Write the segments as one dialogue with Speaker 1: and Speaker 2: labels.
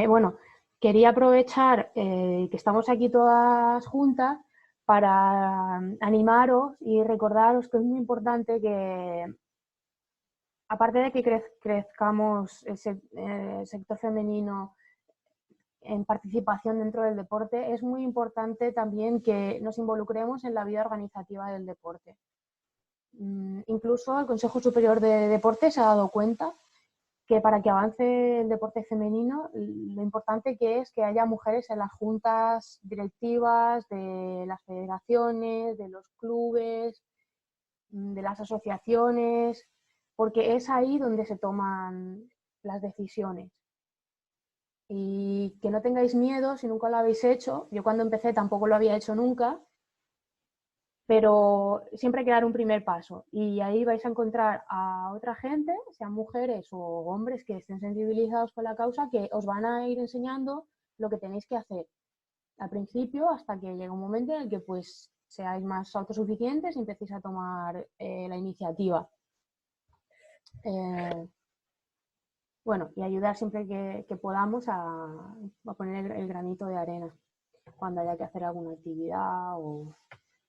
Speaker 1: Bueno, quería aprovechar que estamos aquí todas juntas para animaros y recordaros que es muy importante que, aparte de que crezcamos el sector femenino en participación dentro del deporte, es muy importante también que nos involucremos en la vida organizativa del deporte. Incluso el Consejo Superior de Deportes se ha dado cuenta que para que avance el deporte femenino, lo importante que es que haya mujeres en las juntas directivas de las federaciones, de los clubes, de las asociaciones, porque es ahí donde se toman las decisiones. Y que no tengáis miedo si nunca lo habéis hecho. Yo cuando empecé tampoco lo había hecho nunca, pero siempre hay que dar un primer paso y ahí vais a encontrar a otra gente, sean mujeres o hombres que estén sensibilizados con la causa, que os van a ir enseñando lo que tenéis que hacer al principio hasta que llegue un momento en el que pues seáis más autosuficientes y empecéis a tomar la iniciativa. Bueno, y ayudar siempre que podamos a poner el granito de arena cuando haya que hacer alguna actividad o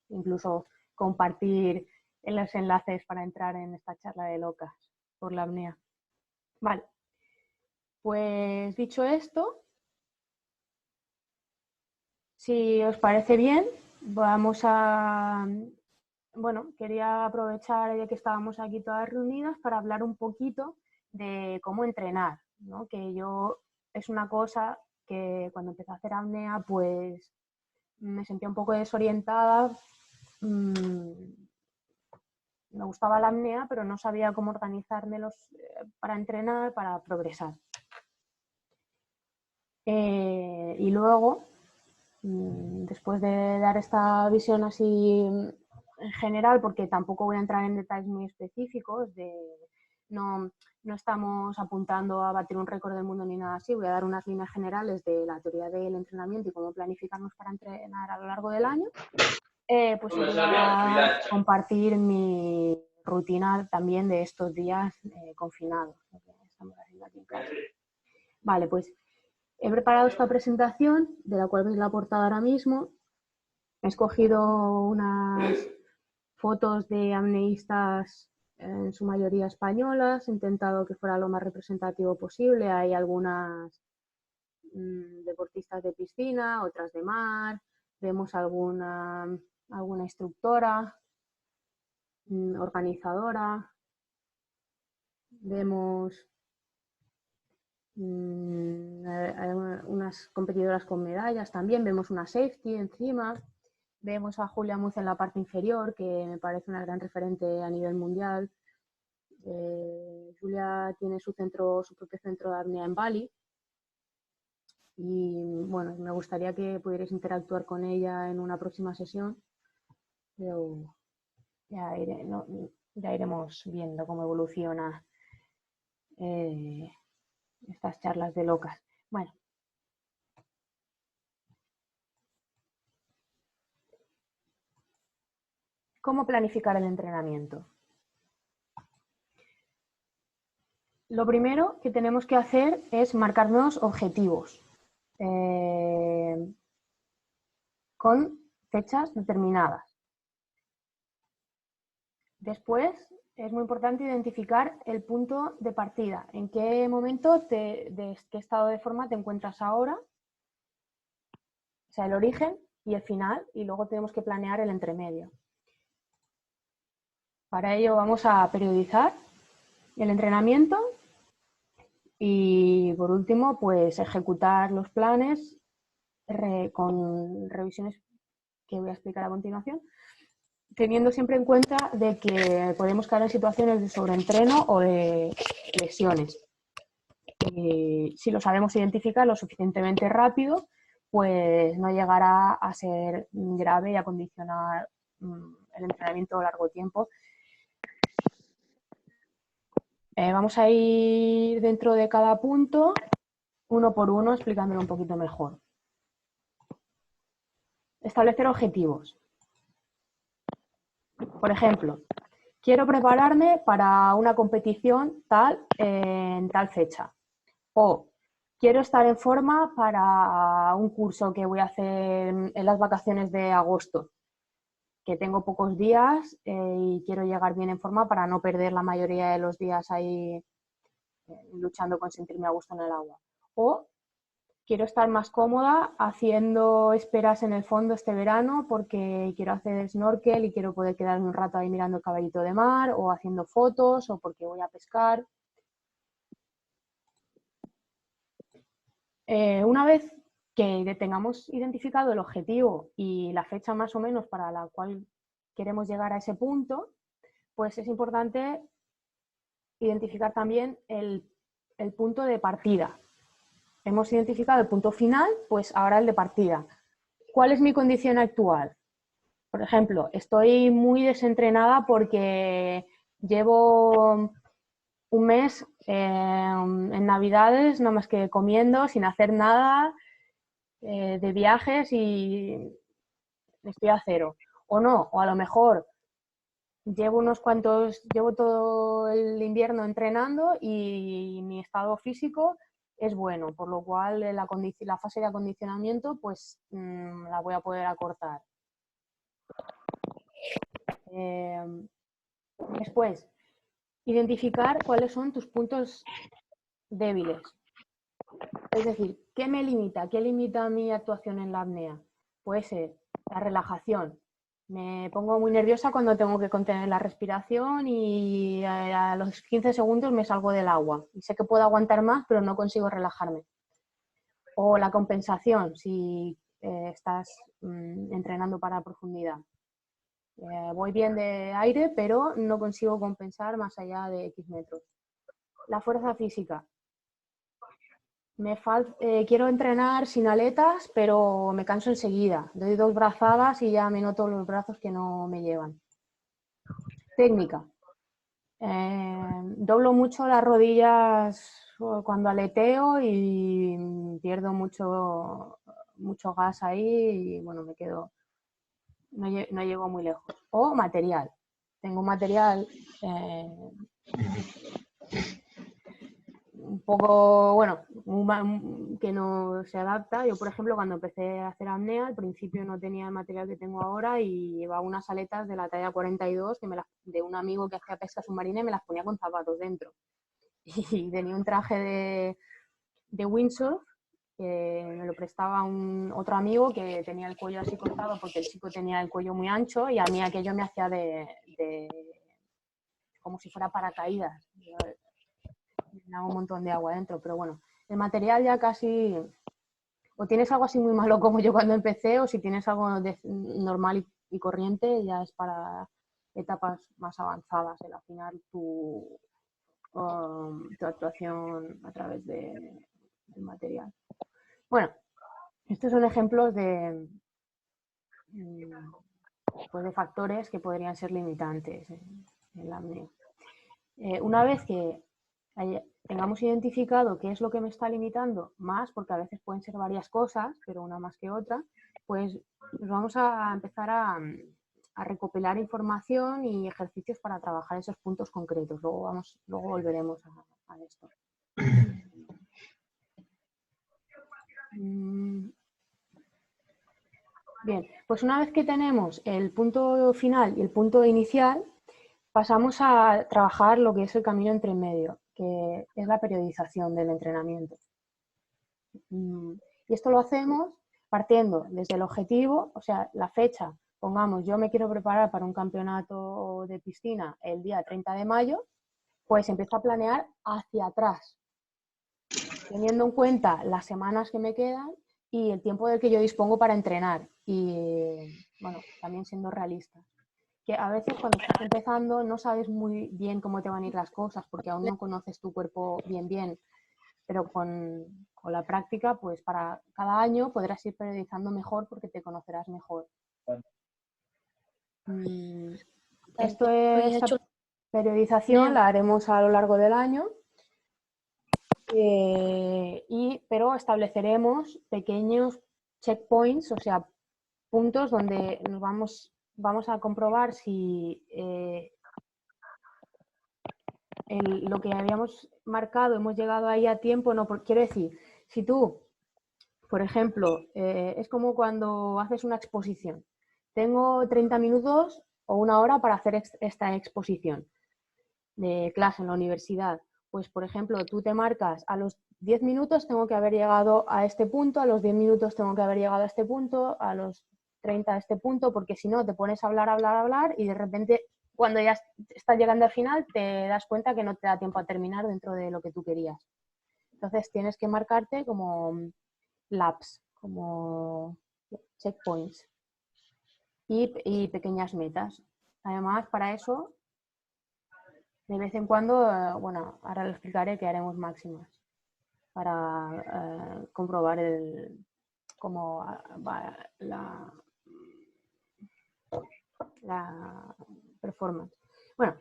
Speaker 1: incluso compartir en los enlaces para entrar en esta charla de locas por la apnea. Vale, pues dicho esto, si os parece bien, vamos a... Bueno, quería aprovechar ya que estábamos aquí todas reunidas para hablar un poquito de cómo entrenar, ¿no? Que yo es una cosa que cuando empecé a hacer apnea pues me sentía un poco desorientada. Me gustaba la apnea, pero no sabía cómo organizarme para entrenar, para progresar. Y luego, después de dar esta visión así en general, porque tampoco voy a entrar en detalles muy específicos, no estamos apuntando a batir un récord del mundo ni nada así, voy a dar unas líneas generales de la teoría del entrenamiento y cómo planificarnos para entrenar a lo largo del año. Pues voy a compartir mi rutina también de estos días confinados, lo que estamos haciendo aquí en casa. Vale, pues he preparado esta presentación, de la cual veis la portada ahora mismo. He escogido unas fotos de apneístas, en su mayoría españolas, he intentado que fuera lo más representativo posible. Hay algunas deportistas de piscina, otras de mar, vemos alguna instructora, organizadora, vemos unas competidoras con medallas también, vemos una safety encima, vemos a Julia Muz en la parte inferior, que me parece una gran referente a nivel mundial. Julia tiene su propio centro de apnea en Bali y bueno, me gustaría que pudierais interactuar con ella en una próxima sesión, pero ya iremos viendo cómo evoluciona estas charlas de locas. Bueno. ¿Cómo planificar el entrenamiento? Lo primero que tenemos que hacer es marcarnos objetivos con fechas determinadas. Después es muy importante identificar el punto de partida, en qué momento, de qué estado de forma te encuentras ahora, o sea, el origen y el final, y luego tenemos que planear el entremedio. Para ello vamos a periodizar el entrenamiento y, por último, pues ejecutar los planes con revisiones que voy a explicar a continuación, teniendo siempre en cuenta de que podemos caer en situaciones de sobreentreno o de lesiones. Si lo sabemos identificar lo suficientemente rápido, pues no llegará a ser grave y a condicionar el entrenamiento a largo tiempo. Vamos a ir dentro de cada punto, uno por uno, explicándolo un poquito mejor. Establecer objetivos. Por ejemplo, quiero prepararme para una competición tal en tal fecha. O quiero estar en forma para un curso que voy a hacer en las vacaciones de agosto, que tengo pocos días y quiero llegar bien en forma para no perder la mayoría de los días ahí luchando con sentirme a gusto en el agua. O quiero estar más cómoda haciendo esperas en el fondo este verano porque quiero hacer snorkel y quiero poder quedarme un rato ahí mirando el caballito de mar o haciendo fotos o porque voy a pescar. Una vez que tengamos identificado el objetivo y la fecha más o menos para la cual queremos llegar a ese punto, pues es importante identificar también el punto de partida. Hemos identificado el punto final, pues ahora el de partida. ¿Cuál es mi condición actual? Por ejemplo, estoy muy desentrenada porque llevo un mes en Navidades, nada más que comiendo, sin hacer nada, de viajes y estoy a cero. O no, o a lo mejor llevo todo el invierno entrenando y mi estado físico es bueno, por lo cual la fase de acondicionamiento pues la voy a poder acortar. Después, identificar cuáles son tus puntos débiles. Es decir, ¿qué me limita? ¿Qué limita mi actuación en la apnea? Puede ser la relajación. Me pongo muy nerviosa cuando tengo que contener la respiración y a los 15 segundos me salgo del agua. Y sé que puedo aguantar más, pero no consigo relajarme. O la compensación, si estás entrenando para profundidad. Voy bien de aire, pero no consigo compensar más allá de X metros. La fuerza física. Quiero entrenar sin aletas, pero me canso enseguida. Doy 2 brazadas y ya me noto los brazos que no me llevan. Técnica. Doblo mucho las rodillas cuando aleteo y pierdo mucho gas ahí y bueno, me quedo, no llego muy lejos. O material. Tengo material un poco, bueno, que no se adapta. Yo, por ejemplo, cuando empecé a hacer apnea, al principio no tenía el material que tengo ahora y llevaba unas aletas de la talla 42 de un amigo que hacía pesca submarina y me las ponía con zapatos dentro. Y tenía un traje de windsurf que me lo prestaba otro amigo que tenía el cuello así cortado porque el chico tenía el cuello muy ancho y a mí aquello me hacía como si fuera paracaídas. Me daba un montón de agua dentro, pero bueno, el material ya casi, o tienes algo así muy malo como yo cuando empecé, o si tienes algo normal y corriente, ya es para etapas más avanzadas, el afinar tu actuación a través del material. Bueno, estos son ejemplos pues de factores que podrían ser limitantes en la apnea. Una vez que tengamos identificado qué es lo que me está limitando más, porque a veces pueden ser varias cosas, pero una más que otra, pues nos vamos a empezar a recopilar información y ejercicios para trabajar esos puntos concretos. Luego volveremos a esto. Bien, pues una vez que tenemos el punto final y el punto inicial, pasamos a trabajar lo que es el camino entre medio, que es la periodización del entrenamiento. Y esto lo hacemos partiendo desde el objetivo, o sea, la fecha. Pongamos, yo me quiero preparar para un campeonato de piscina el día 30 de mayo, pues empiezo a planear hacia atrás, teniendo en cuenta las semanas que me quedan y el tiempo del que yo dispongo para entrenar. Y, bueno, también siendo realista. Que a veces cuando estás empezando no sabes muy bien cómo te van a ir las cosas porque aún no conoces tu cuerpo bien, pero con la práctica, pues para cada año podrás ir periodizando mejor porque te conocerás mejor. Esta periodización la haremos a lo largo del año, pero estableceremos pequeños checkpoints, o sea, puntos donde nos vamos a comprobar si lo que habíamos marcado, hemos llegado ahí a tiempo, no, quiero decir, si tú, por ejemplo, es como cuando haces una exposición. Tengo 30 minutos o una hora para hacer esta exposición de clase en la universidad. Pues, por ejemplo, tú te marcas a los 10 minutos tengo que haber llegado a este punto, a los 10 minutos tengo que haber llegado a este punto, a los 30 a este punto, porque si no te pones a hablar y de repente cuando ya estás llegando al final te das cuenta que no te da tiempo a terminar dentro de lo que tú querías. Entonces tienes que marcarte como laps, como checkpoints y pequeñas metas. Además, para eso, de vez en cuando, bueno, ahora lo explicaré que haremos máximas para comprobar cómo va la performance. Bueno,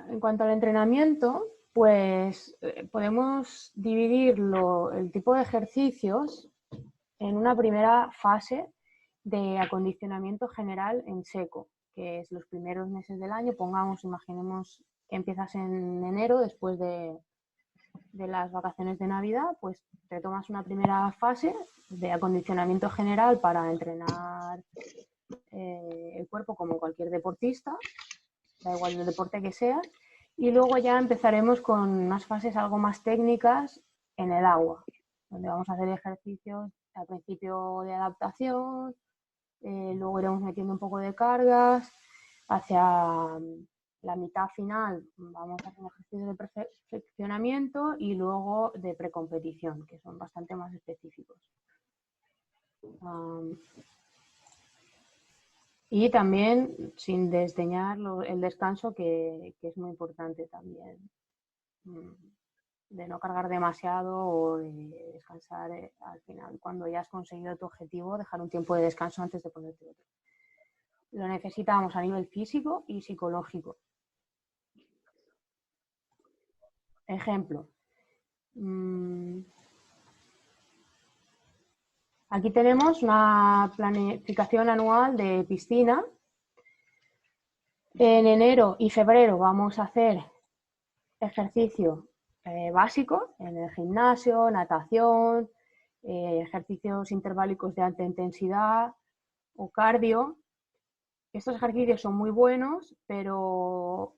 Speaker 1: en cuanto al entrenamiento, pues podemos dividir el tipo de ejercicios en una primera fase de acondicionamiento general en seco, que es los primeros meses del año. Imaginemos que empiezas en enero, después de las vacaciones de Navidad, pues te tomas una primera fase de acondicionamiento general para entrenar el cuerpo como cualquier deportista, da igual el deporte que sea, y luego ya empezaremos con unas fases algo más técnicas en el agua, donde vamos a hacer ejercicios al principio de adaptación, luego iremos metiendo un poco de cargas, hacia la mitad final vamos a hacer ejercicios de perfeccionamiento y luego de precompetición, que son bastante más específicos. Y también sin desdeñar el descanso, que es muy importante también, de no cargar demasiado o de descansar al final. Cuando ya has conseguido tu objetivo, dejar un tiempo de descanso antes de ponerte otro. Lo necesitamos a nivel físico y psicológico. Ejemplo. Aquí tenemos una planificación anual de piscina. En enero y febrero vamos a hacer ejercicio básico en el gimnasio, natación, ejercicios interválicos de alta intensidad o cardio. Estos ejercicios son muy buenos, pero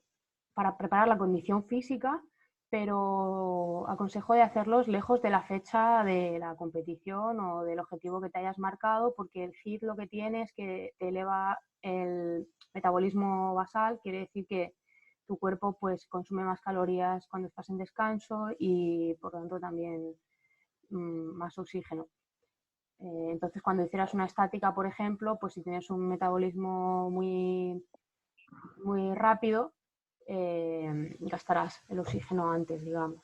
Speaker 1: para preparar la condición física, pero aconsejo de hacerlos lejos de la fecha de la competición o del objetivo que te hayas marcado, porque el HIIT lo que tiene es que te eleva el metabolismo basal, quiere decir que tu cuerpo pues consume más calorías cuando estás en descanso y por lo tanto también más oxígeno. Entonces, cuando hicieras una estática, por ejemplo, pues si tienes un metabolismo muy, muy rápido, gastarás el oxígeno antes, digamos.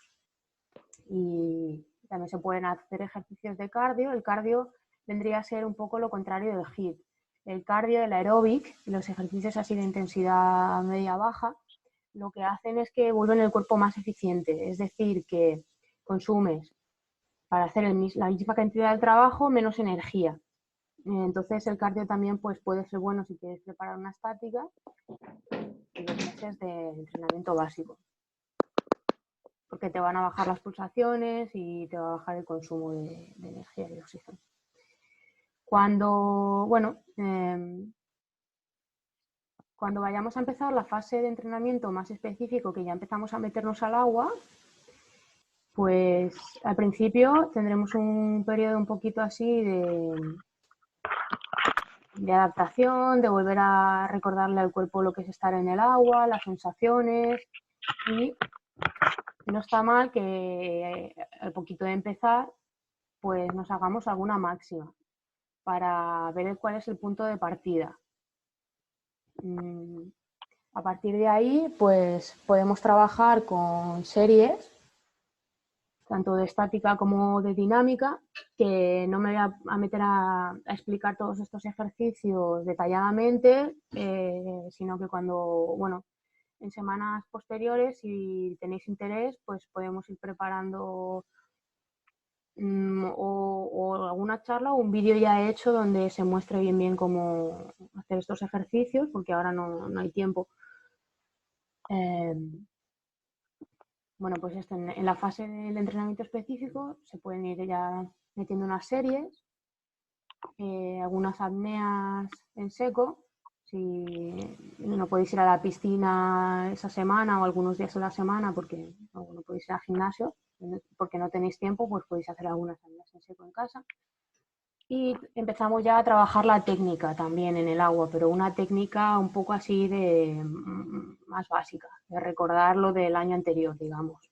Speaker 1: Y también se pueden hacer ejercicios de cardio. El cardio vendría a ser un poco lo contrario del HIIT. El cardio, el aeróbic, los ejercicios así de intensidad media-baja, lo que hacen es que vuelven el cuerpo más eficiente. Es decir, que consumes para hacer la misma cantidad de trabajo menos energía. Entonces el cardio también pues, puede ser bueno si quieres preparar una estática y 2 meses de entrenamiento básico, porque te van a bajar las pulsaciones y te va a bajar el consumo de energía y de oxígeno. Cuando vayamos a empezar la fase de entrenamiento más específico, que ya empezamos a meternos al agua, pues al principio tendremos un periodo un poquito así de adaptación, de volver a recordarle al cuerpo lo que es estar en el agua, las sensaciones, y no está mal que al poquito de empezar pues nos hagamos alguna máxima para ver cuál es el punto de partida. A partir de ahí pues podemos trabajar con series tanto de estática como de dinámica, que no me voy a meter a explicar todos estos ejercicios detalladamente, sino que bueno, en semanas posteriores, si tenéis interés, pues podemos ir preparando o alguna charla o un vídeo ya hecho donde se muestre bien cómo hacer estos ejercicios, porque ahora no hay tiempo. Bueno, pues esto, en la fase del entrenamiento específico se pueden ir ya metiendo unas series, algunas apneas en seco. Si no podéis ir a la piscina esa semana o algunos días a la semana porque no podéis ir al gimnasio, porque no tenéis tiempo, pues podéis hacer algunas apneas en seco en casa. Y empezamos ya a trabajar la técnica también en el agua, pero una técnica un poco así de más básica, de recordar lo del año anterior, digamos,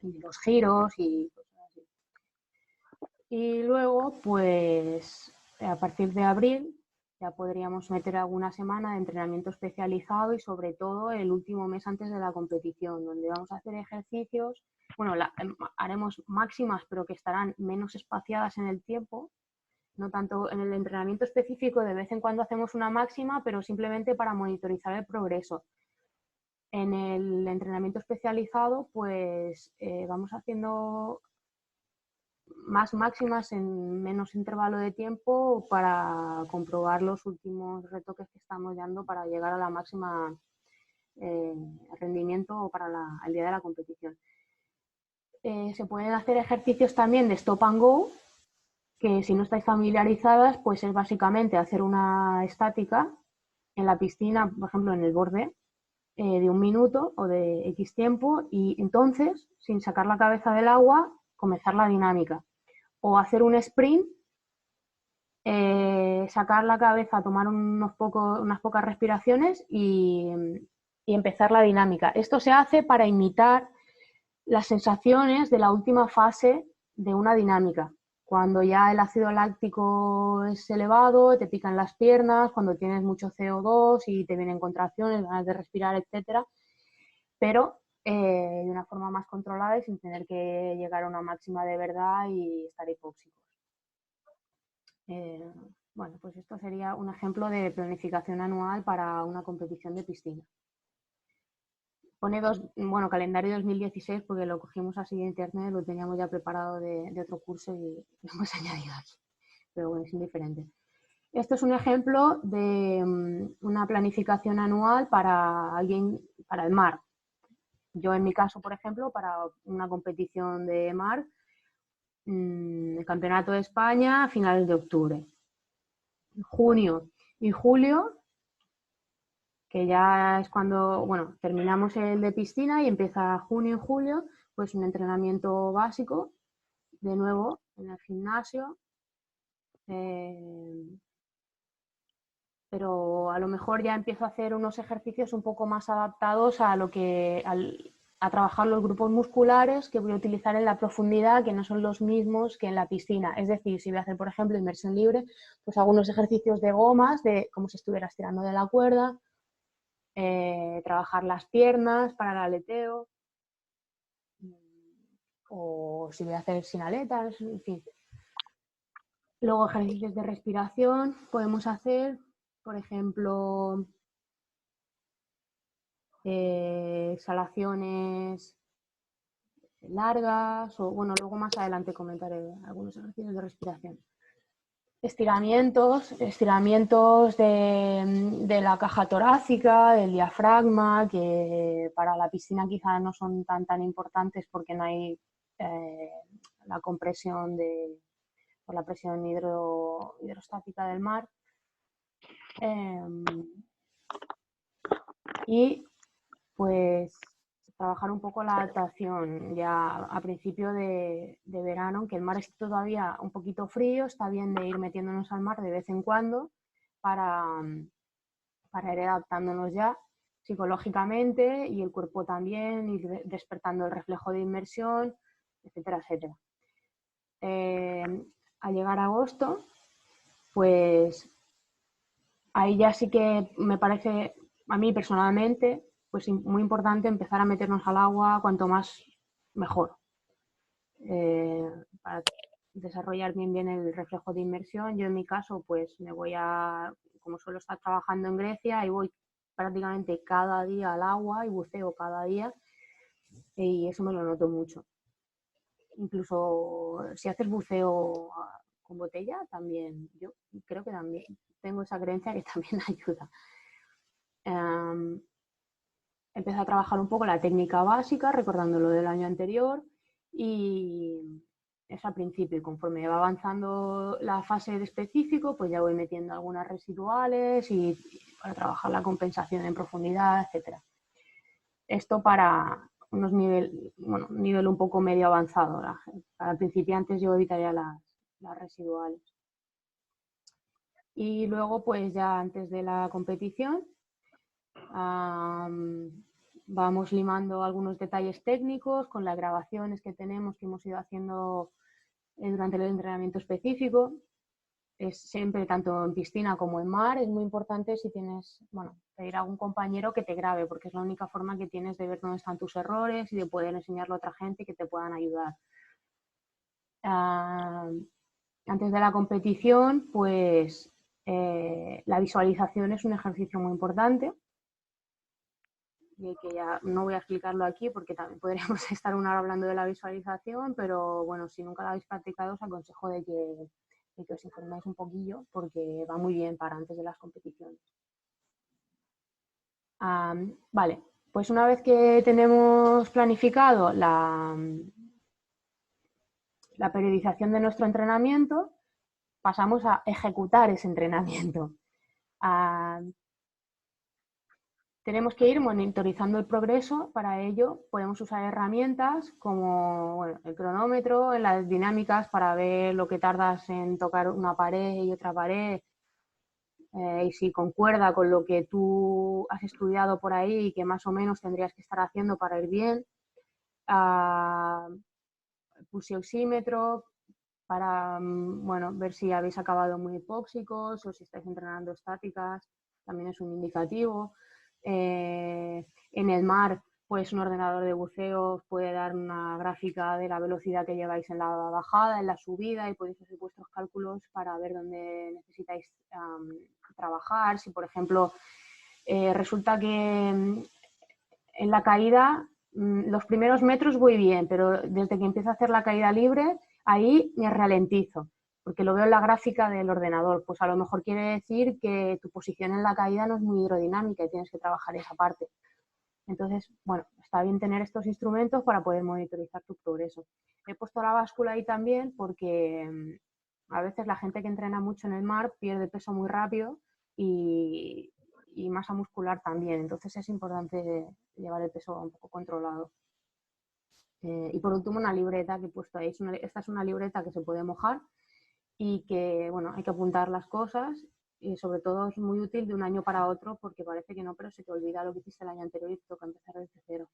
Speaker 1: los giros y cosas así. Y luego, pues a partir de abril ya podríamos meter alguna semana de entrenamiento especializado y sobre todo el último mes antes de la competición, donde vamos a hacer ejercicios, bueno, haremos máximas, pero que estarán menos espaciadas en el tiempo. No tanto en el entrenamiento específico, de vez en cuando hacemos una máxima, pero simplemente para monitorizar el progreso. En el entrenamiento especializado, pues vamos haciendo más máximas en menos intervalo de tiempo para comprobar los últimos retoques que estamos dando para llegar a la máxima rendimiento para el día de la competición. Se pueden hacer ejercicios también de stop and go, que si no estáis familiarizadas, pues es básicamente hacer una estática en la piscina, por ejemplo, en el borde, de 1 minuto o de X tiempo, y entonces, sin sacar la cabeza del agua, comenzar la dinámica. O hacer un sprint, sacar la cabeza, tomar unas pocas respiraciones y empezar la dinámica. Esto se hace para imitar las sensaciones de la última fase de una dinámica. Cuando ya el ácido láctico es elevado, te pican las piernas, cuando tienes mucho CO2 y te vienen contracciones, ganas de respirar, etcétera, pero de una forma más controlada y sin tener que llegar a una máxima de verdad y estar hipóxicos. Bueno, pues esto sería un ejemplo de planificación anual para una competición de piscina. Pone calendario 2016 porque lo cogimos así de internet, lo teníamos ya preparado de otro curso y lo hemos añadido aquí. Pero bueno, es indiferente. Esto es un ejemplo de una planificación anual para alguien, para el mar. Yo en mi caso, por ejemplo, para una competición de mar, el Campeonato de España a finales de octubre. Junio y julio, que ya es cuando, bueno, terminamos el de piscina y empieza junio y julio, pues un entrenamiento básico, de nuevo, en el gimnasio, pero a lo mejor ya empiezo a hacer unos ejercicios un poco más adaptados a a trabajar los grupos musculares que voy a utilizar en la profundidad, que no son los mismos que en la piscina. Es decir, si voy a hacer, por ejemplo, inmersión libre, pues hago unos ejercicios de gomas, de como si estuvieras tirando de la cuerda, trabajar las piernas para el aleteo, o si voy a hacer sin aletas, en fin. Luego ejercicios de respiración podemos hacer, por ejemplo, exhalaciones largas, o bueno, luego más adelante comentaré algunos ejercicios de respiración. Estiramientos de la caja torácica, del diafragma, que para la piscina quizá no son tan importantes porque no hay la compresión por la presión hidrostática del mar. Y pues trabajar un poco la adaptación ya a principio de verano, aunque el mar esté todavía un poquito frío, está bien de ir metiéndonos al mar de vez en cuando para ir adaptándonos ya psicológicamente y el cuerpo también, ir despertando el reflejo de inmersión, etcétera, etcétera. Al llegar a agosto, pues ahí ya sí que me parece, a mí personalmente, pues muy importante empezar a meternos al agua cuanto más mejor, para desarrollar bien el reflejo de inmersión. Yo en mi caso, pues me voy como suelo estar trabajando en Grecia, y voy prácticamente cada día al agua y buceo cada día, y eso me lo noto mucho. Incluso si haces buceo con botella, también, yo creo que también tengo esa creencia que también ayuda. empieza a trabajar un poco la técnica básica, recordando lo del año anterior, y es al principio, y conforme va avanzando la fase de específico, pues ya voy metiendo algunas residuales y para trabajar la compensación en profundidad, etcétera. Esto para unos nivel un poco medio avanzado. Para principiantes yo evitaría las residuales. Y luego, pues ya antes de la competición, vamos limando algunos detalles técnicos con las grabaciones que tenemos, que hemos ido haciendo durante el entrenamiento específico. Es siempre, tanto en piscina como en mar, es muy importante si tienes, pedir a algún compañero que te grabe, porque es la única forma que tienes de ver dónde están tus errores y de poder enseñarlo a otra gente que te puedan ayudar. Antes de la competición, pues la visualización es un ejercicio muy importante, y que ya no voy a explicarlo aquí porque también podríamos estar una hora hablando de la visualización, pero bueno, si nunca la habéis practicado os aconsejo de que os informéis un poquillo porque va muy bien para antes de las competiciones. Vale, pues una vez que tenemos planificado la periodización de nuestro entrenamiento, pasamos a ejecutar ese entrenamiento. Tenemos que ir monitorizando el progreso. Para ello podemos usar herramientas como el cronómetro, en las dinámicas para ver lo que tardas en tocar una pared y otra pared, y si concuerda con lo que tú has estudiado por ahí y que más o menos tendrías que estar haciendo para ir bien. Pulsioxímetro para ver si habéis acabado muy hipóxicos o si estáis entrenando estáticas, también es un indicativo. En el mar, pues un ordenador de buceo os puede dar una gráfica de la velocidad que lleváis en la bajada, en la subida, y podéis hacer vuestros cálculos para ver dónde necesitáis trabajar. Si, por ejemplo, resulta que en la caída los primeros metros voy bien, pero desde que empiezo a hacer la caída libre, ahí me ralentizo, porque lo veo en la gráfica del ordenador. Pues a lo mejor quiere decir que tu posición en la caída no es muy hidrodinámica y tienes que trabajar esa parte. Entonces, está bien tener estos instrumentos para poder monitorizar tu progreso. He puesto la báscula ahí también porque a veces la gente que entrena mucho en el mar pierde peso muy rápido y masa muscular también. Entonces es importante llevar el peso un poco controlado. Y por último, una libreta que he puesto ahí. Esta es una libreta que se puede mojar y que, hay que apuntar las cosas, y sobre todo es muy útil de un año para otro porque parece que no, pero se te olvida lo que hiciste el año anterior y te toca empezar desde cero.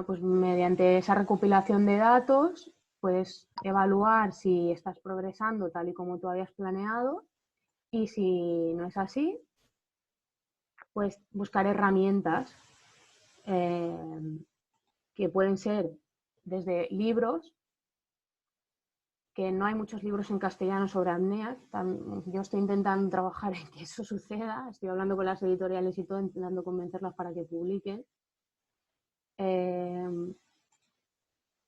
Speaker 1: Pues mediante esa recopilación de datos puedes evaluar si estás progresando tal y como tú habías planeado, y si no es así, pues buscar herramientas que pueden ser desde libros, que no hay muchos libros en castellano sobre apnea. Yo estoy intentando trabajar en que eso suceda, estoy hablando con las editoriales y todo, intentando convencerlas para que publiquen.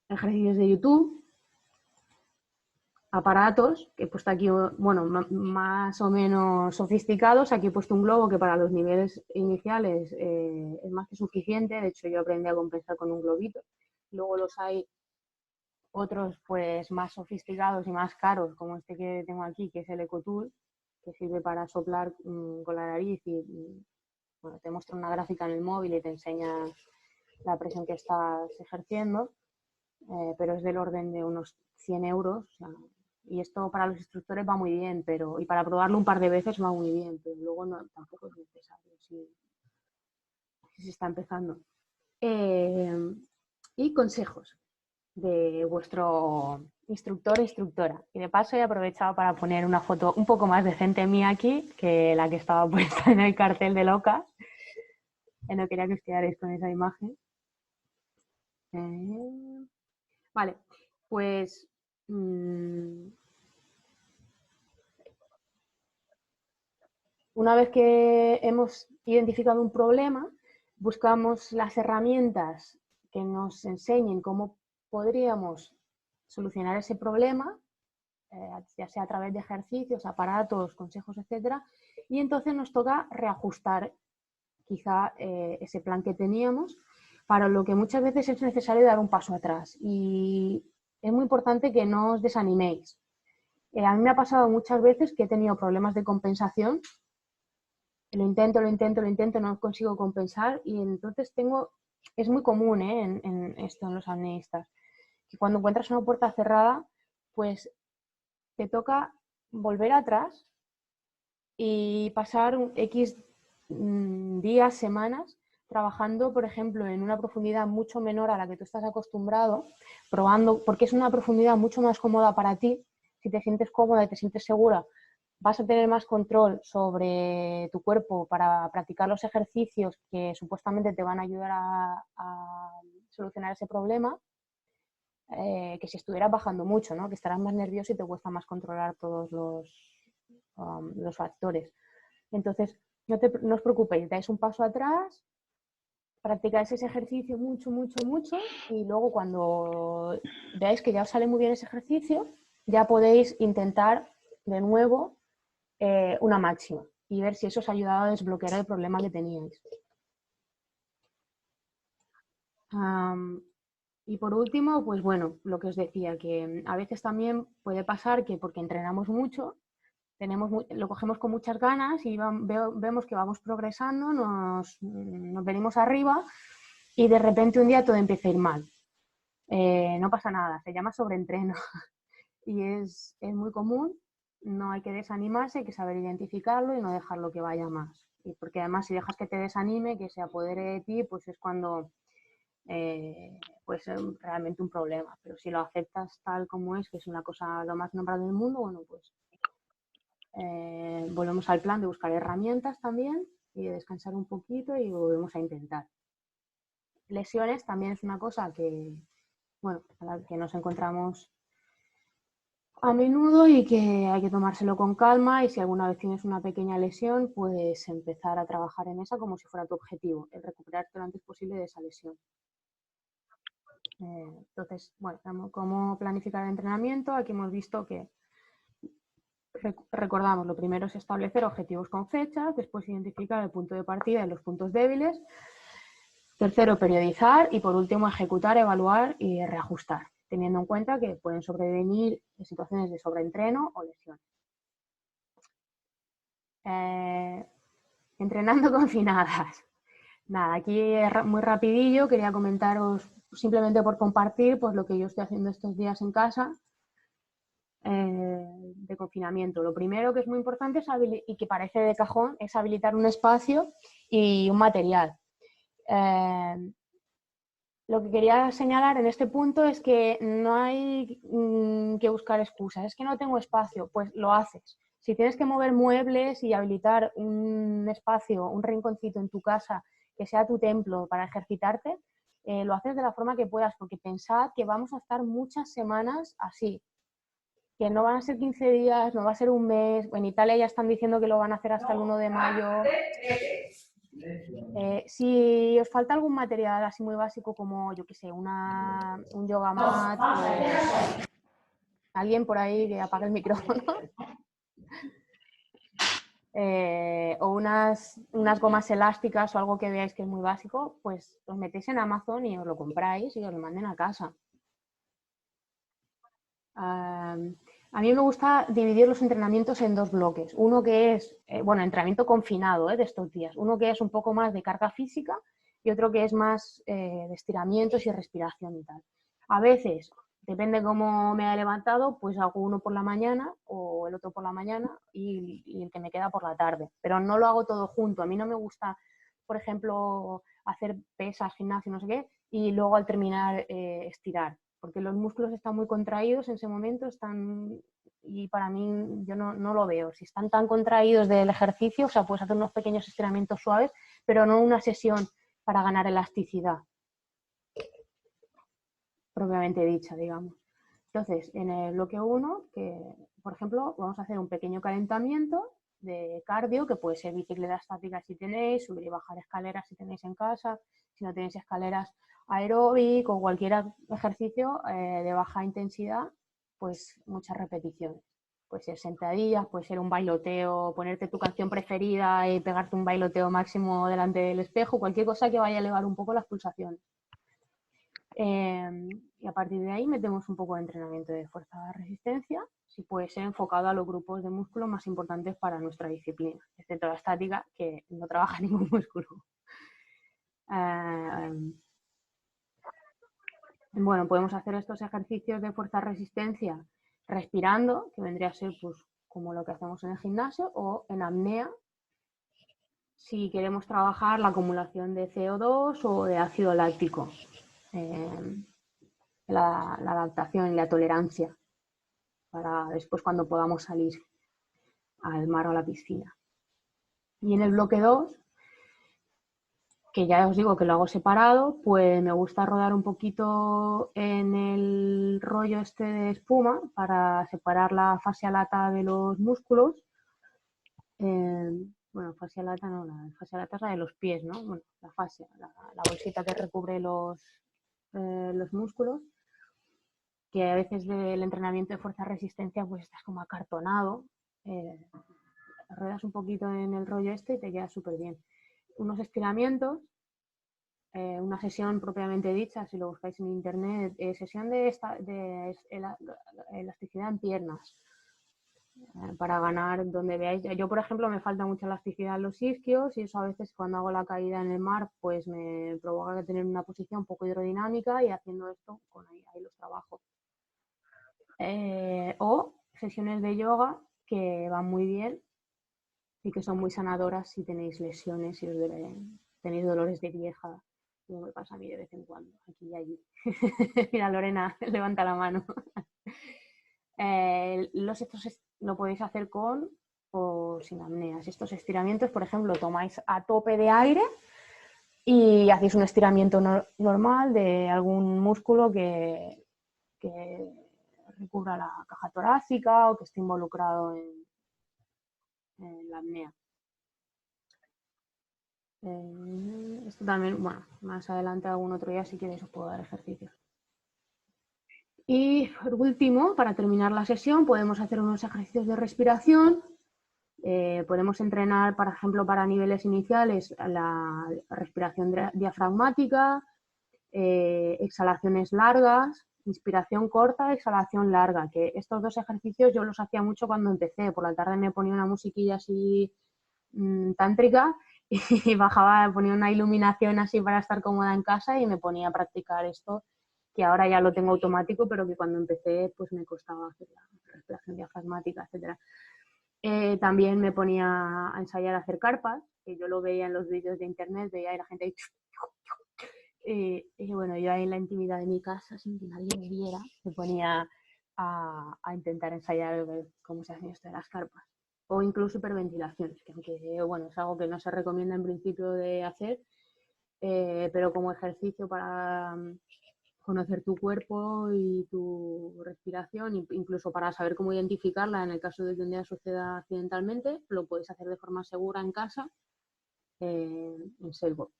Speaker 1: Ejercicios de YouTube, aparatos que he puesto aquí, más o menos sofisticados. Aquí he puesto un globo que para los niveles iniciales es más que suficiente. De hecho, yo aprendí a compensar con un globito. Luego los hay otros pues más sofisticados y más caros, como este que tengo aquí, que es el EcoTool, que sirve para soplar con la nariz y te muestra una gráfica en el móvil y te enseña la presión que estás ejerciendo, pero es del orden de unos 100 euros. O sea, y esto para los instructores va muy bien, y para probarlo un par de veces va muy bien, pero luego tampoco es necesario si se está empezando. Y consejos de vuestro instructor o instructora. Y de paso he aprovechado para poner una foto un poco más decente mía aquí que la que estaba puesta en el cartel de Locas. No quería que os quedarais con esa imagen. Vale, pues una vez que hemos identificado un problema, buscamos las herramientas que nos enseñen cómo podríamos solucionar ese problema, ya sea a través de ejercicios, aparatos, consejos, etcétera, y entonces nos toca reajustar quizá ese plan que teníamos, para lo que muchas veces es necesario dar un paso atrás. Y es muy importante que no os desaniméis. A mí me ha pasado muchas veces que he tenido problemas de compensación. Lo intento, no consigo compensar y entonces es muy común en esto en los apneístas, que cuando encuentras una puerta cerrada, pues te toca volver atrás y pasar X días, semanas, trabajando, por ejemplo, en una profundidad mucho menor a la que tú estás acostumbrado, probando, porque es una profundidad mucho más cómoda para ti. Si te sientes cómoda y te sientes segura, vas a tener más control sobre tu cuerpo para practicar los ejercicios que supuestamente te van a ayudar a solucionar ese problema, que si estuvieras bajando mucho, ¿no? Que estarás más nervioso y te cuesta más controlar todos los factores. Entonces, no os preocupéis, dais un paso atrás, practicáis ese ejercicio mucho y luego cuando veáis que ya os sale muy bien ese ejercicio, ya podéis intentar de nuevo una máxima y ver si eso os ha ayudado a desbloquear el problema que teníais. Y por último, pues bueno, lo que os decía, que a veces también puede pasar que porque entrenamos mucho, lo cogemos con muchas ganas y vemos que vamos progresando, nos venimos arriba y de repente un día todo empieza a ir mal. No pasa nada, se llama sobreentreno y es muy común, no hay que desanimarse, hay que saber identificarlo y no dejarlo que vaya más. Y porque además si dejas que te desanime, que se apodere de ti, pues es cuando puede ser realmente un problema. Pero si lo aceptas tal como es, que es una cosa lo más normal del mundo, bueno, pues volvemos al plan de buscar herramientas también y de descansar un poquito y volvemos a intentar. Lesiones también es una cosa que, bueno, a la que nos encontramos a menudo y que hay que tomárselo con calma y si alguna vez tienes una pequeña lesión, pues empezar a trabajar en esa como si fuera tu objetivo, el recuperarte lo antes posible de esa lesión. Entonces, bueno, ¿cómo planificar el entrenamiento? Aquí hemos visto que recordamos, lo primero es establecer objetivos con fechas, después identificar el punto de partida y los puntos débiles, tercero, periodizar y por último, ejecutar, evaluar y reajustar, teniendo en cuenta que pueden sobrevenir situaciones de sobreentreno o lesiones. Entrenando confinadas. Nada, aquí muy rapidillo, quería comentaros simplemente por compartir pues, lo que yo estoy haciendo estos días en casa de confinamiento. Lo primero que es muy importante es y que parece de cajón es habilitar un espacio y un material. Lo que quería señalar en este punto es que no hay que buscar excusas. Es que no tengo espacio, pues lo haces. Si tienes que mover muebles y habilitar un espacio, un rinconcito en tu casa que sea tu templo para ejercitarte, lo haces de la forma que puedas, porque pensad que vamos a estar muchas semanas así, que no van a ser 15 días, no va a ser un mes. En Italia ya están diciendo que lo van a hacer hasta el 1 de mayo. Si os falta algún material así muy básico como, yo qué sé, un yoga mat o alguien por ahí que apague el micrófono o unas gomas elásticas o algo que veáis que es muy básico, pues os metéis en Amazon y os lo compráis y os lo manden a casa. A mí me gusta dividir los entrenamientos en dos bloques. Uno que es, entrenamiento confinado de estos días. Uno que es un poco más de carga física y otro que es más de estiramientos y respiración y tal. A veces, depende cómo me haya levantado, pues hago uno por la mañana o el otro por la mañana y el que me queda por la tarde. Pero no lo hago todo junto. A mí no me gusta, por ejemplo, hacer pesas, gimnasio, no sé qué, y luego al terminar estirar, porque los músculos están muy contraídos en ese momento, y para mí yo no lo veo. Si están tan contraídos del ejercicio, o sea, puedes hacer unos pequeños estiramientos suaves, pero no una sesión para ganar elasticidad, propiamente dicha, digamos. Entonces, en el bloque 1, que por ejemplo, vamos a hacer un pequeño calentamiento de cardio, que puede ser bicicleta estática si tenéis, subir y bajar escaleras si tenéis en casa, si no tenéis escaleras, aeróbic o cualquier ejercicio de baja intensidad, pues muchas repeticiones. Puede ser sentadillas, puede ser un bailoteo, ponerte tu canción preferida y pegarte un bailoteo máximo delante del espejo, cualquier cosa que vaya a elevar un poco las pulsaciones. Y a partir de ahí metemos un poco de entrenamiento de fuerza-resistencia, si puede ser enfocado a los grupos de músculo más importantes para nuestra disciplina, excepto la estática, que no trabaja ningún músculo. Bueno, podemos hacer estos ejercicios de fuerza-resistencia respirando, que vendría a ser pues, como lo que hacemos en el gimnasio, o en apnea, si queremos trabajar la acumulación de CO2 o de ácido láctico, la adaptación y la tolerancia, para después cuando podamos salir al mar o a la piscina. Y en el bloque 2, que ya os digo que lo hago separado, pues me gusta rodar un poquito en el rollo este de espuma para separar la fascia lata de los músculos. Bueno, fascia lata no, la fascia lata es la de los pies, ¿no? Bueno, la fascia, la bolsita que recubre los músculos, que a veces del entrenamiento de fuerza-resistencia pues estás como acartonado, ruedas un poquito en el rollo este y te queda súper bien. Unos estiramientos, una sesión propiamente dicha, si lo buscáis en internet, sesión de elasticidad en piernas, para ganar donde veáis. Yo, por ejemplo, me falta mucha elasticidad en los isquios y eso a veces cuando hago la caída en el mar pues me provoca tener una posición un poco hidrodinámica y haciendo esto, con ahí los trabajo. O sesiones de yoga que van muy bien y que son muy sanadoras si tenéis lesiones, si tenéis dolores de vieja, como me pasa a mí de vez en cuando, aquí y allí. Mira, Lorena, levanta la mano. Estos lo podéis hacer con o sin apneas. Estos estiramientos, por ejemplo, tomáis a tope de aire y hacéis un estiramiento normal de algún músculo que recubra la caja torácica o que esté involucrado en la apnea. Esto también, bueno, más adelante algún otro día si queréis os puedo dar ejercicios. Y por último, para terminar la sesión, podemos hacer unos ejercicios de respiración. Podemos entrenar, por ejemplo, para niveles iniciales la respiración diafragmática, exhalaciones largas, inspiración corta, exhalación larga, que estos dos ejercicios yo los hacía mucho cuando empecé. Por la tarde me ponía una musiquilla así tántrica y bajaba, ponía una iluminación así para estar cómoda en casa y me ponía a practicar esto, que ahora ya lo tengo automático, pero que cuando empecé pues me costaba hacer la respiración diafragmática, etc. También me ponía a ensayar a hacer carpas, que yo lo veía en los vídeos de internet, veía a la gente ahí, y bueno, yo ahí en la intimidad de mi casa, sin que nadie me viera, me ponía a intentar ensayar cómo se hacen esto de las carpas. O incluso hiperventilaciones, que aunque bueno, es algo que no se recomienda en principio de hacer, pero como ejercicio para conocer tu cuerpo y tu respiración, incluso para saber cómo identificarla en el caso de que un día suceda accidentalmente, lo podéis hacer de forma segura en casa, en Sailboat.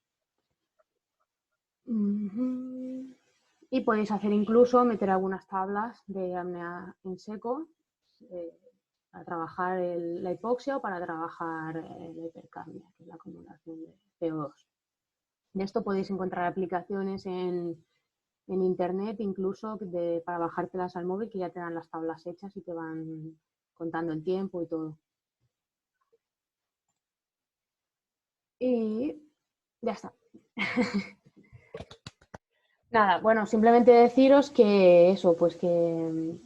Speaker 1: Y podéis hacer incluso, meter algunas tablas de apnea en seco, para trabajar la hipoxia o para trabajar la hipercapnia, que es la acumulación de CO2. De esto podéis encontrar aplicaciones en internet, incluso para bajártelas al móvil, que ya te dan las tablas hechas y te van contando el tiempo y todo. Y ya está. Nada, bueno, simplemente deciros que eso, pues que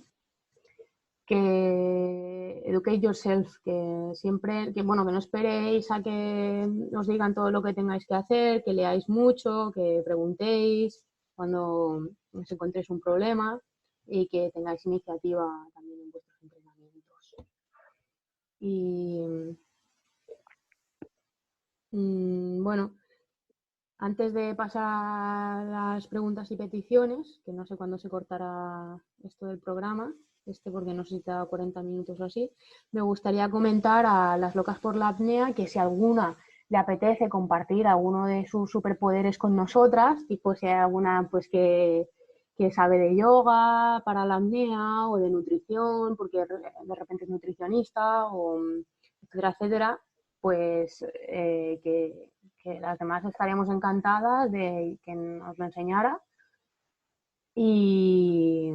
Speaker 1: educate yourself, que siempre, que bueno, que no esperéis a que os digan todo lo que tengáis que hacer, que leáis mucho, que preguntéis cuando os encontréis un problema y que tengáis iniciativa también en vuestros entrenamientos. Y bueno, antes de pasar a las preguntas y peticiones, que no sé cuándo se cortará esto del programa, porque no sé si te da 40 minutos o así, me gustaría comentar a las locas por la apnea que si alguna le apetece compartir alguno de sus superpoderes con nosotras, tipo si hay alguna pues que que sabe de yoga para la apnea o de nutrición, porque de repente es nutricionista, o etcétera, etcétera, pues que las demás estaríamos encantadas de que nos lo enseñara. Y,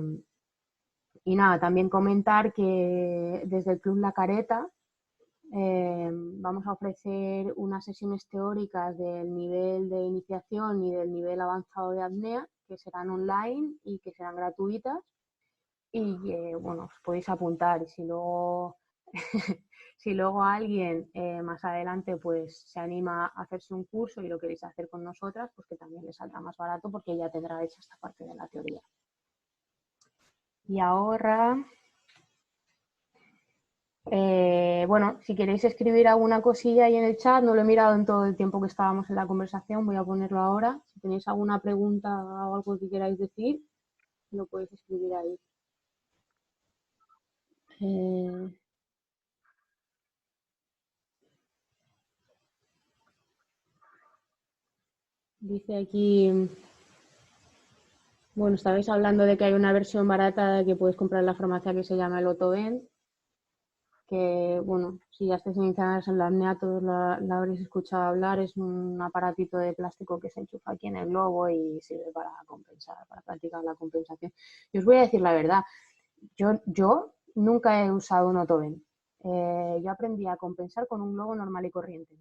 Speaker 1: y nada, también comentar que desde el Club La Careta vamos a ofrecer unas sesiones teóricas del nivel de iniciación y del nivel avanzado de apnea, que serán online y que serán gratuitas. Y bueno, os podéis apuntar. Y si luego, si luego alguien más adelante pues se anima a hacerse un curso y lo queréis hacer con nosotras, pues que también les saldrá más barato porque ya tendrá hecha esta parte de la teoría. Y ahora, bueno, si queréis escribir alguna cosilla ahí en el chat, no lo he mirado en todo el tiempo que estábamos en la conversación, voy a ponerlo ahora. Si tenéis alguna pregunta o algo que queráis decir, lo podéis escribir ahí. Dice aquí, bueno, estabais hablando de que hay una versión barata que puedes comprar en la farmacia que se llama el Otoven, que, bueno, si ya estáis iniciadas en la apnea, todos la habréis escuchado hablar, es un aparatito de plástico que se enchufa aquí en el globo y sirve para compensar, para practicar la compensación. Y os voy a decir la verdad, yo nunca he usado un Otoven. Yo aprendí a compensar con un globo normal y corriente.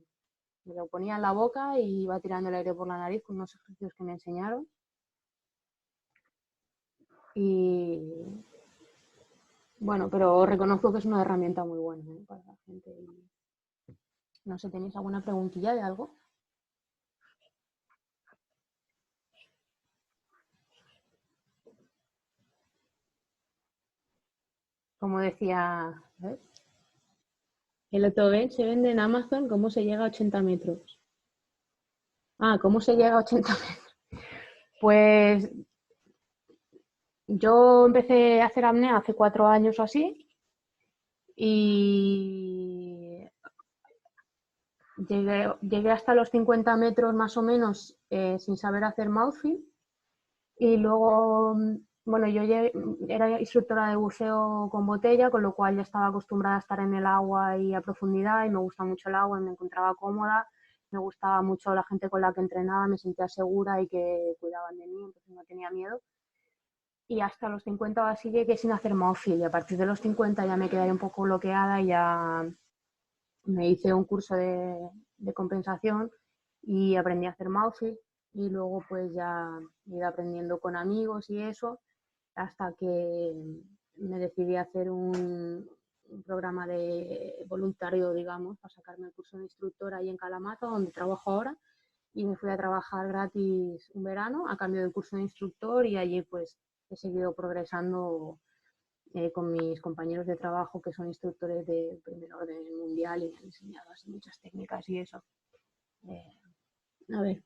Speaker 1: Me lo ponía en la boca y iba tirando el aire por la nariz con unos ejercicios que me enseñaron. Y bueno, pero reconozco que es una herramienta muy buena para la gente. No sé, ¿tenéis alguna preguntilla de algo? Como decía, ¿ves? El Otoven se vende en Amazon. ¿Cómo se llega a 80 metros? Ah, ¿cómo se llega a 80 metros? Pues yo empecé a hacer apnea hace 4 años o así y llegué hasta los 50 metros más o menos sin saber hacer mouthfeel. Y luego, bueno, era instructora de buceo con botella, con lo cual ya estaba acostumbrada a estar en el agua y a profundidad y me gusta mucho el agua y me encontraba cómoda. Me gustaba mucho la gente con la que entrenaba, me sentía segura y que cuidaban de mí, entonces no tenía miedo. Y hasta los 50 o así llegué sin hacer mouthfeel y a partir de los 50 ya me quedé un poco bloqueada y ya me hice un curso de compensación y aprendí a hacer mouthfeel y luego pues ya he ido aprendiendo con amigos y eso hasta que me decidí a hacer un programa de voluntario, digamos, para sacarme el curso de instructora ahí en Kalamata, donde trabajo ahora, y me fui a trabajar gratis un verano a cambio del curso de instructor y allí pues he seguido progresando con mis compañeros de trabajo que son instructores de primer orden mundial y me han enseñado así muchas técnicas y eso. A ver,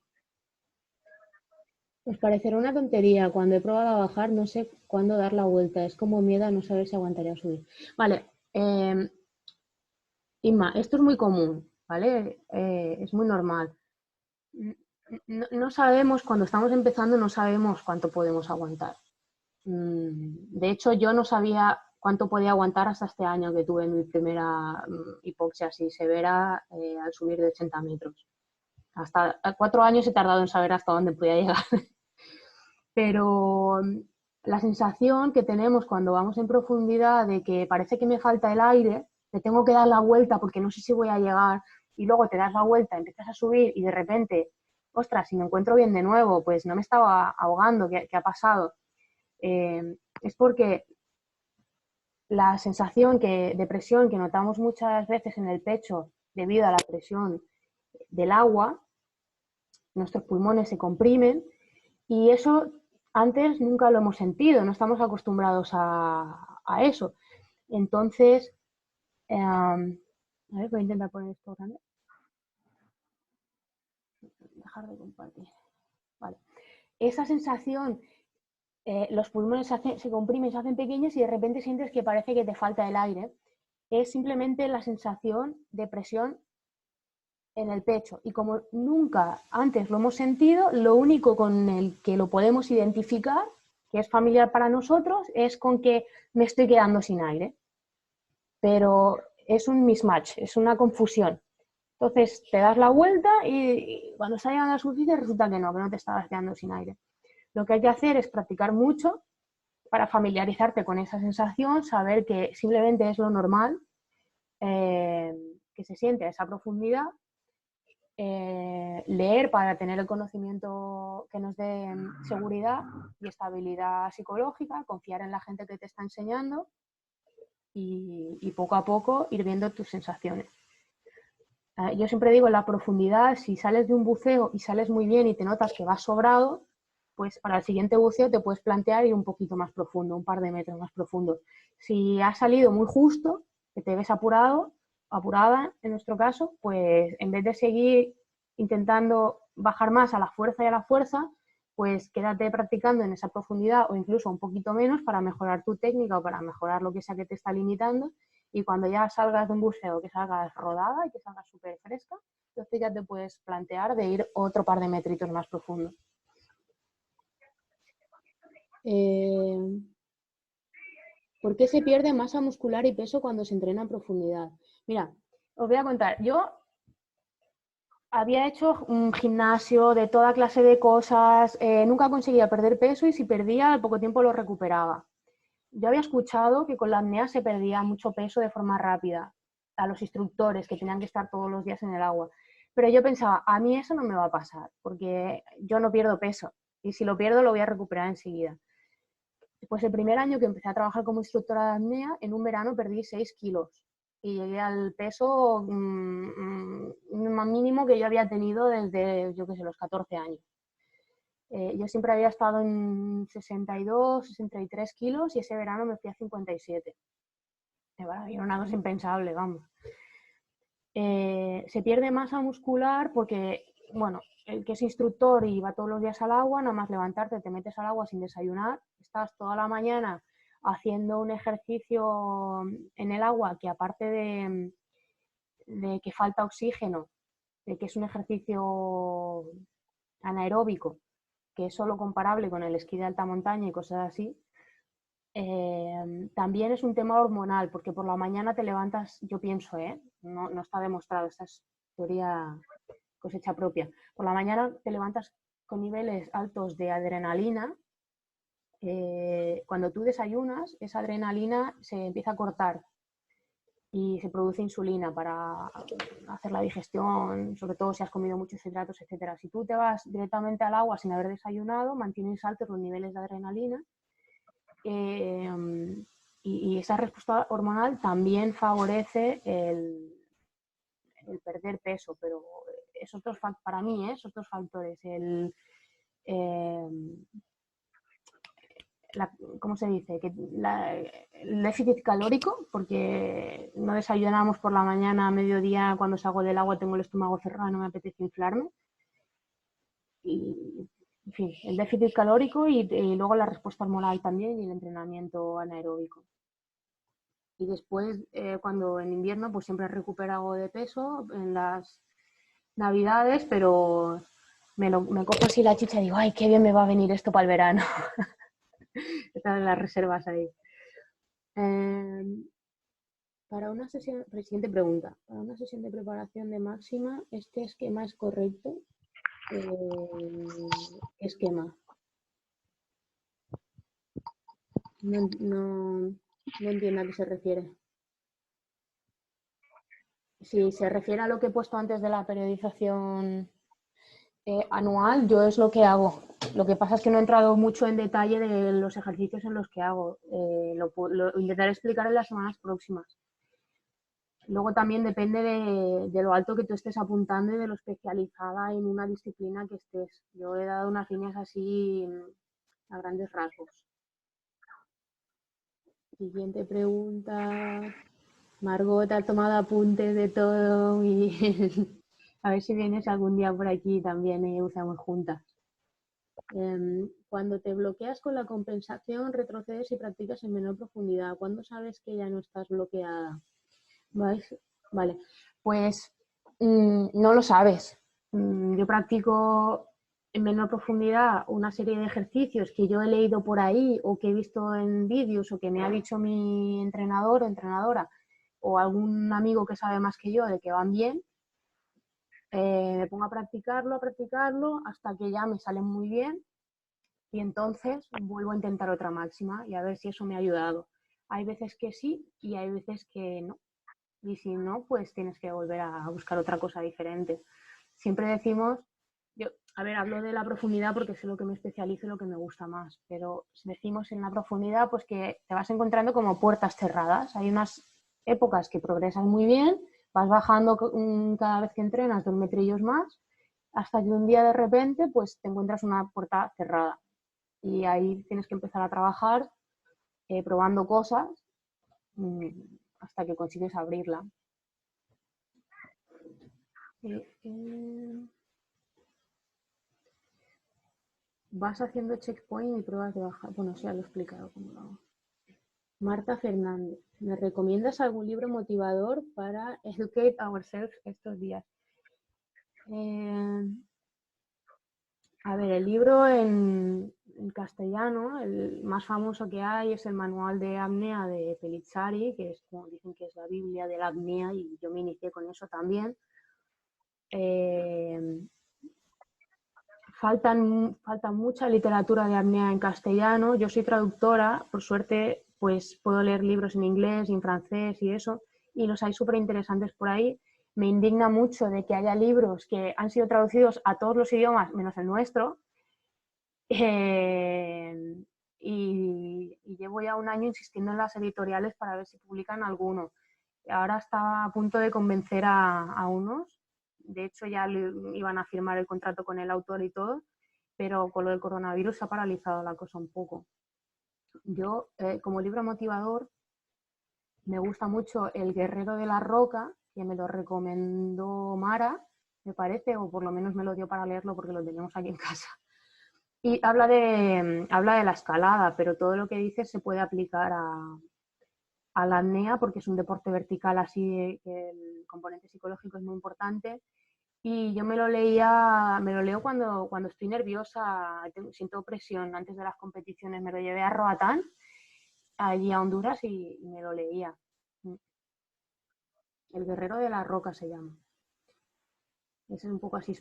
Speaker 1: os parecerá una tontería. Cuando he probado a bajar no sé cuándo dar la vuelta. Es como miedo a no saber si aguantaría subir. Vale, Inma, esto es muy común, ¿vale? Es muy normal. No sabemos, cuando estamos empezando, no sabemos cuánto podemos aguantar. De hecho, yo no sabía cuánto podía aguantar hasta este año que tuve mi primera hipoxia así severa al subir de 80 metros. Hasta 4 años he tardado en saber hasta dónde podía llegar. Pero la sensación que tenemos cuando vamos en profundidad de que parece que me falta el aire, que tengo que dar la vuelta porque no sé si voy a llegar, y luego te das la vuelta, empiezas a subir y de repente, ostras, si me encuentro bien de nuevo, pues no me estaba ahogando, ¿qué ha pasado? Es porque la sensación de presión que notamos muchas veces en el pecho debido a la presión del agua, nuestros pulmones se comprimen y eso antes nunca lo hemos sentido, no estamos acostumbrados a eso. Entonces, a ver, voy a intentar poner esto grande. Dejar de compartir. Vale. Esa sensación, los pulmones se comprimen, se hacen pequeños y de repente sientes que parece que te falta el aire. Es simplemente la sensación de presión en el pecho. Y como nunca antes lo hemos sentido, lo único con el que lo podemos identificar, que es familiar para nosotros es con que me estoy quedando sin aire. Pero es un mismatch, es una confusión. Entonces te das la vuelta y cuando estás llegando a la superficie resulta que no te estabas quedando sin aire. Lo que hay que hacer es practicar mucho para familiarizarte con esa sensación, saber que simplemente es lo normal, que se siente a esa profundidad, leer para tener el conocimiento que nos dé seguridad y estabilidad psicológica, confiar en la gente que te está enseñando y poco a poco ir viendo tus sensaciones. Yo siempre digo, en la profundidad, si sales de un buceo y sales muy bien y te notas que vas sobrado, pues para el siguiente buceo te puedes plantear ir un poquito más profundo, un par de metros más profundo. Si has salido muy justo, que te ves apurado, apurada en nuestro caso, pues en vez de seguir intentando bajar más a la fuerza y a la fuerza, pues quédate practicando en esa profundidad o incluso un poquito menos para mejorar tu técnica o para mejorar lo que sea que te está limitando. Y cuando ya salgas de un buceo, que salgas rodada y que salgas súper fresca, entonces ya te puedes plantear de ir otro par de metritos más profundo. ¿Por qué se pierde masa muscular y peso cuando se entrena en profundidad? Mira, os voy a contar. Yo había hecho un gimnasio de toda clase de cosas, nunca conseguía perder peso y si perdía, al poco tiempo lo recuperaba. Yo había escuchado que con la apnea se perdía mucho peso de forma rápida a los instructores que tenían que estar todos los días en el agua. Pero yo pensaba, a mí eso no me va a pasar, porque yo no pierdo peso y si lo pierdo lo voy a recuperar enseguida. Pues el primer año que empecé a trabajar como instructora de apnea, en un verano perdí 6 kilos y llegué al peso más mínimo que yo había tenido desde, yo qué sé, los 14 años. Yo siempre había estado en 62, 63 kilos y ese verano me fui a 57. Era una cosa impensable, vamos. Se pierde masa muscular porque, bueno, el que es instructor y va todos los días al agua, nada más levantarte, te metes al agua sin desayunar, estás toda la mañana haciendo un ejercicio en el agua que aparte de que falta oxígeno, de que es un ejercicio anaeróbico, que es solo comparable con el esquí de alta montaña y cosas así, también es un tema hormonal, porque por la mañana te levantas, yo pienso, no está demostrado, esta es teoría cosecha propia, por la mañana te levantas con niveles altos de adrenalina. Cuando tú desayunas, esa adrenalina se empieza a cortar y se produce insulina para hacer la digestión, sobre todo si has comido muchos hidratos, etc. Si tú te vas directamente al agua sin haber desayunado, mantienes altos los niveles de adrenalina. Y esa respuesta hormonal también favorece el perder peso, pero esos dos, para mí, esos dos factores, ¿cómo se dice? El déficit calórico, porque no desayunamos por la mañana, a mediodía, cuando salgo del agua tengo el estómago cerrado, no me apetece inflarme. Y, en fin, el déficit calórico y luego la respuesta hormonal también y el entrenamiento anaeróbico. Y después, cuando en invierno, pues siempre recupero algo de peso en las navidades, pero me cojo así la chicha y digo, ay, qué bien me va a venir esto para el verano. Están las reservas ahí. Para una sesión, siguiente pregunta, para una sesión de preparación de máxima, ¿este esquema es correcto? ¿Qué esquema? No entiendo a qué se refiere. Si se refiere a lo que he puesto antes de la periodización anual, yo es lo que hago. Lo que pasa es que no he entrado mucho en detalle de los ejercicios en los que hago. Lo intentaré explicar en las semanas próximas. Luego también depende de lo alto que tú estés apuntando y de lo especializada en una disciplina que estés. Yo he dado unas líneas así a grandes rasgos. Siguiente pregunta. Margot ha tomado apuntes de todo y a ver si vienes algún día por aquí también y usamos juntas. Cuando te bloqueas con la compensación, retrocedes y practicas en menor profundidad. ¿Cuándo sabes que ya no estás bloqueada? Vale, pues no lo sabes. Yo practico en menor profundidad una serie de ejercicios que yo he leído por ahí o que he visto en vídeos o que me ha dicho mi entrenador o entrenadora o algún amigo que sabe más que yo de que van bien, me pongo a practicarlo hasta que ya me salen muy bien y entonces vuelvo a intentar otra máxima y a ver si eso me ha ayudado. Hay veces que sí y hay veces que no. Y si no, pues tienes que volver a buscar otra cosa diferente. Siempre decimos, yo, a ver, hablo de la profundidad porque es lo que me especializo y lo que me gusta más, pero decimos en la profundidad pues que te vas encontrando como puertas cerradas. Hay unas épocas que progresas muy bien, vas bajando cada vez que entrenas 2 metrillos más, hasta que un día de repente pues te encuentras una puerta cerrada y ahí tienes que empezar a trabajar probando cosas mmm, hasta que consigues abrirla. Vas haciendo checkpoint y pruebas de bajar. Bueno, ya lo he explicado cómo lo hago. Marta Fernández, ¿me recomiendas algún libro motivador para educate ourselves estos días? A ver, el libro en castellano, el más famoso que hay es el Manual de Apnea de Pellizzari, que es como dicen que es la Biblia de la apnea y yo me inicié con eso también. Falta mucha literatura de apnea en castellano. Yo soy traductora, por suerte, pues puedo leer libros en inglés y en francés y eso, y los hay súper interesantes por ahí. Me indigna mucho de que haya libros que han sido traducidos a todos los idiomas, menos el nuestro, y llevo ya un año insistiendo en las editoriales para ver si publican alguno. Ahora estaba a punto de convencer a unos, de hecho ya iban a firmar el contrato con el autor y todo, pero con lo del coronavirus se ha paralizado la cosa un poco. Yo, como libro motivador, me gusta mucho El Guerrero de la Roca, que me lo recomendó Mara, me parece, o por lo menos me lo dio para leerlo porque lo tenemos aquí en casa. Y habla de la escalada, pero todo lo que dice se puede aplicar a la apnea porque es un deporte vertical así que el componente psicológico es muy importante. Y yo me lo leo cuando estoy nerviosa, siento presión antes de las competiciones. Me lo llevé a Roatán, allí a Honduras, y me lo leía. El Guerrero de la Roca se llama. Es un poco así,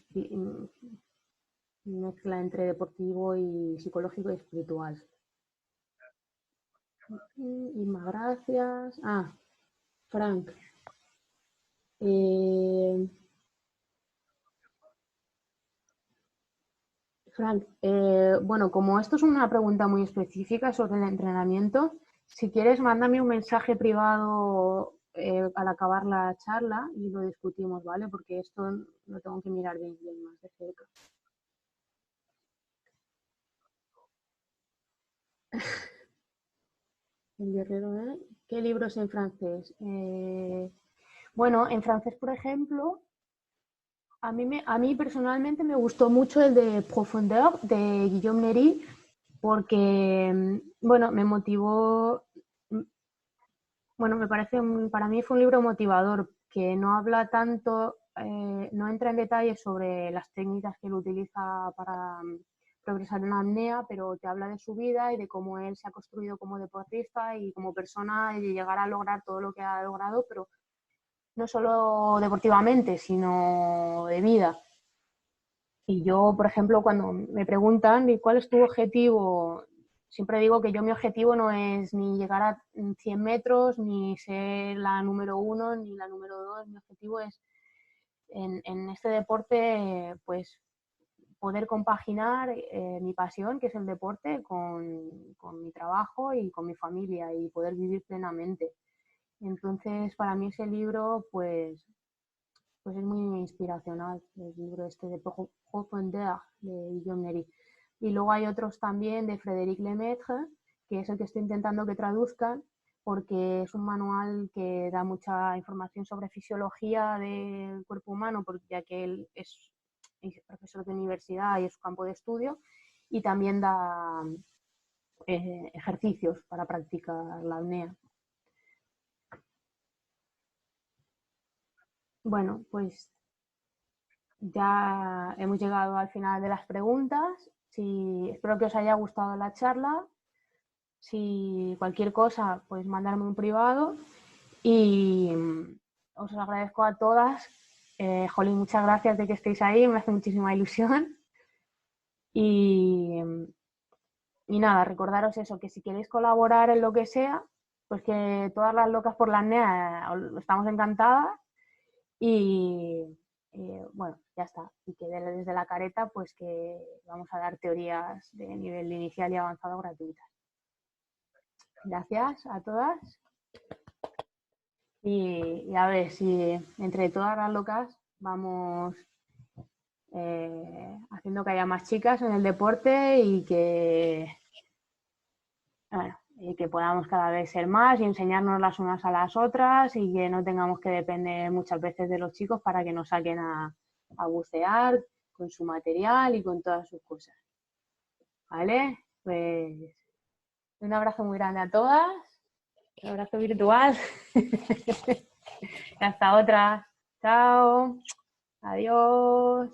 Speaker 1: mezcla entre deportivo y psicológico y espiritual. Irma, gracias. Frank. Frank, bueno, como esto es una pregunta muy específica sobre el entrenamiento, si quieres, mándame un mensaje privado al acabar la charla y lo discutimos, ¿vale? Porque esto lo tengo que mirar bien, bien más de cerca. El guerrero, ¿eh? ¿Qué libros en francés? Bueno, en francés, por ejemplo, a mí personalmente me gustó mucho el de Profondeur de Guillaume Néry porque, bueno, me motivó, bueno, me parece, para mí fue un libro motivador que no habla tanto, no entra en detalles sobre las técnicas que él utiliza para progresar en la apnea, pero te habla de su vida y de cómo él se ha construido como deportista y como persona y de llegar a lograr todo lo que ha logrado, pero no solo deportivamente, sino de vida. Y yo, por ejemplo, cuando me preguntan cuál es tu objetivo, siempre digo que yo mi objetivo no es ni llegar a 100 metros, ni ser la número 1, ni la número 2. Mi objetivo es en este deporte, pues poder compaginar mi pasión, que es el deporte, con mi trabajo y con mi familia y poder vivir plenamente. Entonces, para mí ese libro, pues es muy inspiracional, el libro este de Profondeur de Guillaume Néry. Y luego hay otros también de Frédéric Lemaitre, que es el que estoy intentando que traduzcan, porque es un manual que da mucha información sobre fisiología del cuerpo humano, porque ya que él es profesor de universidad y es su campo de estudio, y también da ejercicios para practicar la apnea. Bueno, pues ya hemos llegado al final de las preguntas. Espero que os haya gustado la charla. Si cualquier cosa, pues mandarme un privado. Y os agradezco a todas. Jolín, muchas gracias de que estéis ahí, me hace muchísima ilusión. Y nada, recordaros eso, que si queréis colaborar en lo que sea, pues que todas las locas por la NEA estamos encantadas. Y bueno, ya está. Y que desde la careta, pues que vamos a dar teorías de nivel inicial y avanzado gratuitas. Gracias a todas. Y a ver si entre todas las locas vamos haciendo que haya más chicas en el deporte y bueno, y que podamos cada vez ser más y enseñarnos las unas a las otras y que no tengamos que depender muchas veces de los chicos para que nos saquen a bucear con su material y con todas sus cosas. ¿Vale? Pues un abrazo muy grande a todas, un abrazo virtual. Y hasta otra. Chao. Adiós.